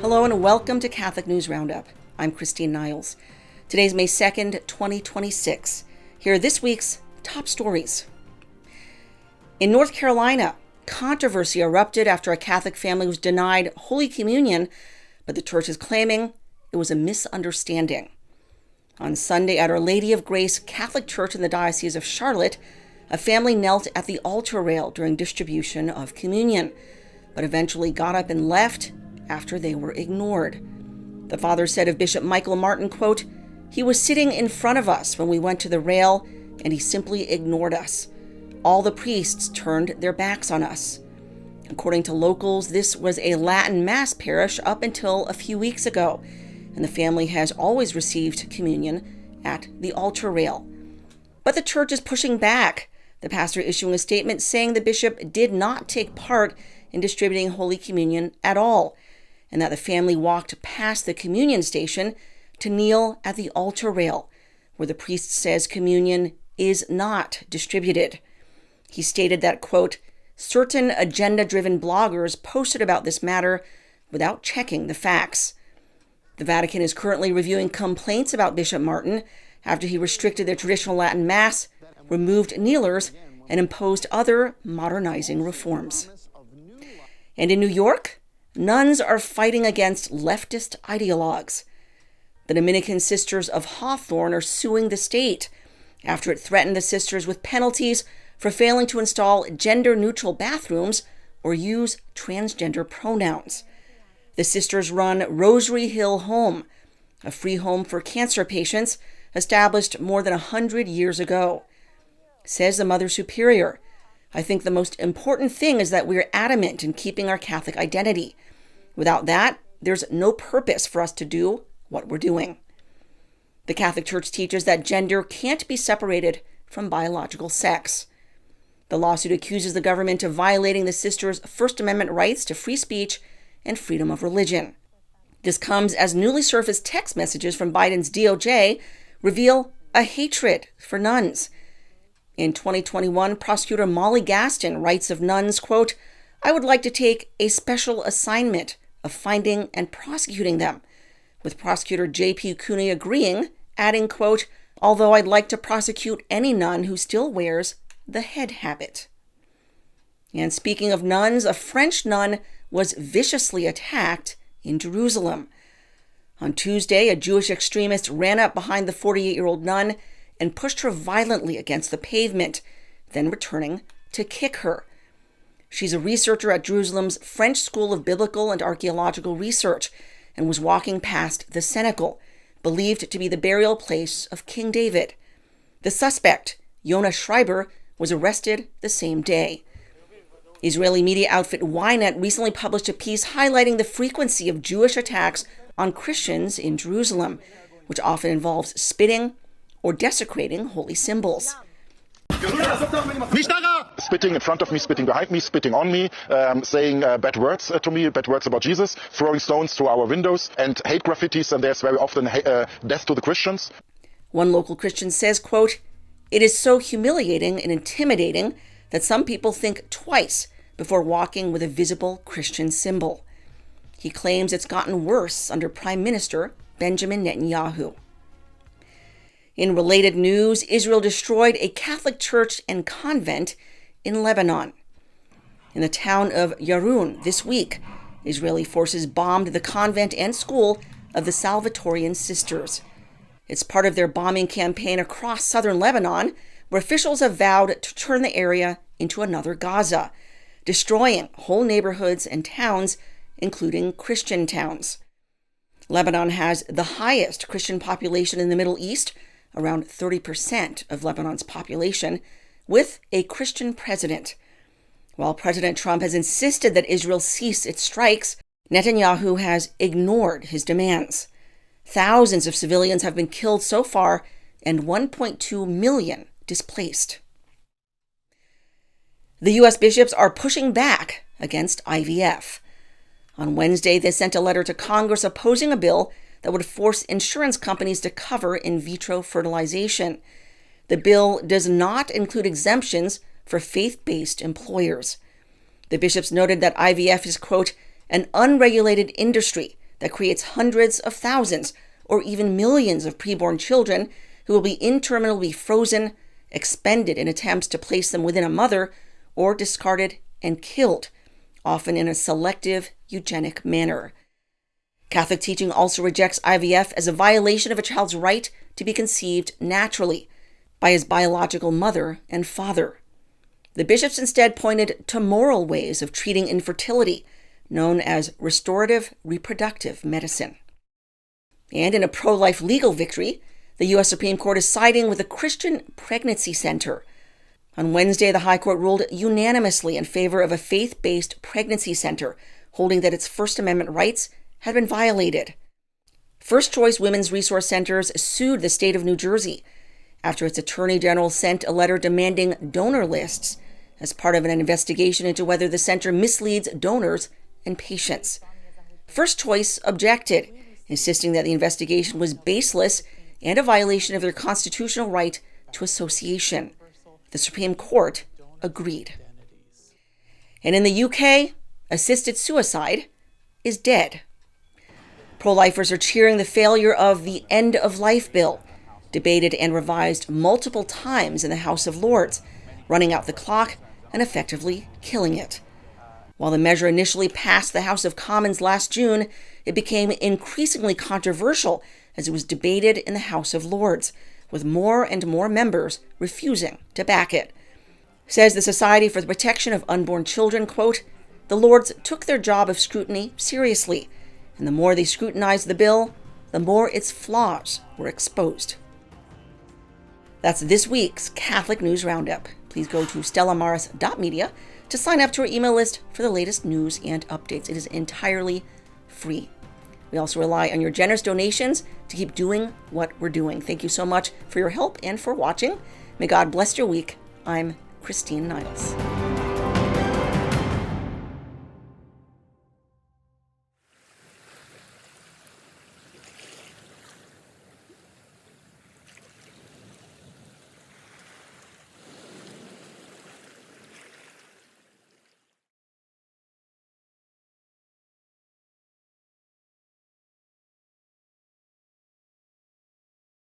Hello and welcome to Catholic News Roundup. I'm Christine Niles. Today's May 2nd, 2026. Here are this week's top stories. In North Carolina, controversy erupted after a Catholic family was denied Holy Communion, but the church is claiming it was a misunderstanding. On Sunday at Our Lady of Grace Catholic Church in the Diocese of Charlotte, a family knelt at the altar rail during distribution of communion, but eventually got up and left after they were ignored. The father said of Bishop Michael Martin, quote, "He was sitting in front of us when we went to the rail, and he simply ignored us. All the priests turned their backs on us." According to locals, this was a Latin Mass parish up until a few weeks ago, and the family has always received communion at the altar rail. But the church is pushing back, the pastor issuing a statement saying the bishop did not take part in distributing Holy Communion at all, and that the family walked past the communion station to kneel at the altar rail, where the priest says communion is not distributed. He stated that, quote, "Certain agenda-driven bloggers posted about this matter without checking the facts." The Vatican is currently reviewing complaints about Bishop Martin after he restricted the traditional Latin Mass, removed kneelers, and imposed other modernizing reforms. And in New York, nuns are fighting against leftist ideologues. The Dominican Sisters of Hawthorne are suing the state after it threatened the sisters with penalties for failing to install gender-neutral bathrooms or use transgender pronouns. The sisters run Rosary Hill Home, a free home for cancer patients established more than 100 years ago. Says the Mother Superior, "I think the most important thing is that we're adamant in keeping our Catholic identity. Without that, there's no purpose for us to do what we're doing." The Catholic Church teaches that gender can't be separated from biological sex. The lawsuit accuses the government of violating the sisters' First Amendment rights to free speech and freedom of religion. This comes as newly surfaced text messages from Biden's DOJ reveal a hatred for nuns. In 2021, prosecutor Molly Gaston writes of nuns, quote, "I would like to take a special assignment of finding and prosecuting them," with prosecutor J.P. Cooney agreeing, adding, quote, "although I'd like to prosecute any nun who still wears the head habit." And speaking of nuns, a French nun was viciously attacked in Jerusalem. On Tuesday, a Jewish extremist ran up behind the 48-year-old nun and pushed her violently against the pavement, then returning to kick her. She's a researcher at Jerusalem's French School of Biblical and Archaeological Research and was walking past the cenacle, believed to be the burial place of King David. The suspect, Yonah Schreiber, was arrested the same day. Israeli media outfit Ynet recently published a piece highlighting the frequency of Jewish attacks on Christians in Jerusalem, which often involves spitting or desecrating holy symbols. Spitting in front of me, spitting behind me, spitting on me, saying bad words to me, bad words about Jesus, throwing stones through our windows, and hate graffitis, and there's very often death to the Christians. One local Christian says, quote, "It is so humiliating and intimidating that some people think twice before walking with a visible Christian symbol." He claims it's gotten worse under Prime Minister Benjamin Netanyahu. In related news, Israel destroyed a Catholic church and convent in Lebanon. In the town of Yarun this week, Israeli forces bombed the convent and school of the Salvatorian Sisters. It's part of their bombing campaign across southern Lebanon, where officials have vowed to turn the area into another Gaza, destroying whole neighborhoods and towns, including Christian towns. Lebanon has the highest Christian population in the Middle East, around 30% of Lebanon's population, with a Christian president. While President Trump has insisted that Israel cease its strikes, Netanyahu has ignored his demands. Thousands of civilians have been killed so far and 1.2 million displaced. The U.S. bishops are pushing back against IVF. On Wednesday, they sent a letter to Congress opposing a bill that would force insurance companies to cover in vitro fertilization. The bill does not include exemptions for faith-based employers. The bishops noted that IVF is, quote, an unregulated industry that creates hundreds of thousands or even millions of preborn children who will be interminably frozen, expended in attempts to place them within a mother, or discarded and killed, often in a selective, eugenic manner. Catholic teaching also rejects IVF as a violation of a child's right to be conceived naturally by his biological mother and father. The bishops instead pointed to moral ways of treating infertility, known as restorative reproductive medicine. And in a pro-life legal victory, the U.S. Supreme Court is siding with the Christian Pregnancy Center. On Wednesday, the High Court ruled unanimously in favor of a faith-based pregnancy center, holding that its First Amendment rights had been violated. First Choice Women's Resource Centers sued the state of New Jersey after its attorney general sent a letter demanding donor lists as part of an investigation into whether the center misleads donors and patients. First Choice objected, insisting that the investigation was baseless and a violation of their constitutional right to association. The Supreme Court agreed. And in the UK, assisted suicide is dead. Pro-lifers are cheering the failure of the End of Life bill, debated and revised multiple times in the House of Lords, running out the clock and effectively killing it. While the measure initially passed the House of Commons last June, it became increasingly controversial as it was debated in the House of Lords, with more and more members refusing to back it. Says the Society for the Protection of Unborn Children, quote, "The Lords took their job of scrutiny seriously, and the more they scrutinized the bill, the more its flaws were exposed." That's this week's Catholic News Roundup. Please go to stellamaris.media to sign up to our email list for the latest news and updates. It is entirely free. We also rely on your generous donations to keep doing what we're doing. Thank you so much for your help and for watching. May God bless your week. I'm Christine Niles.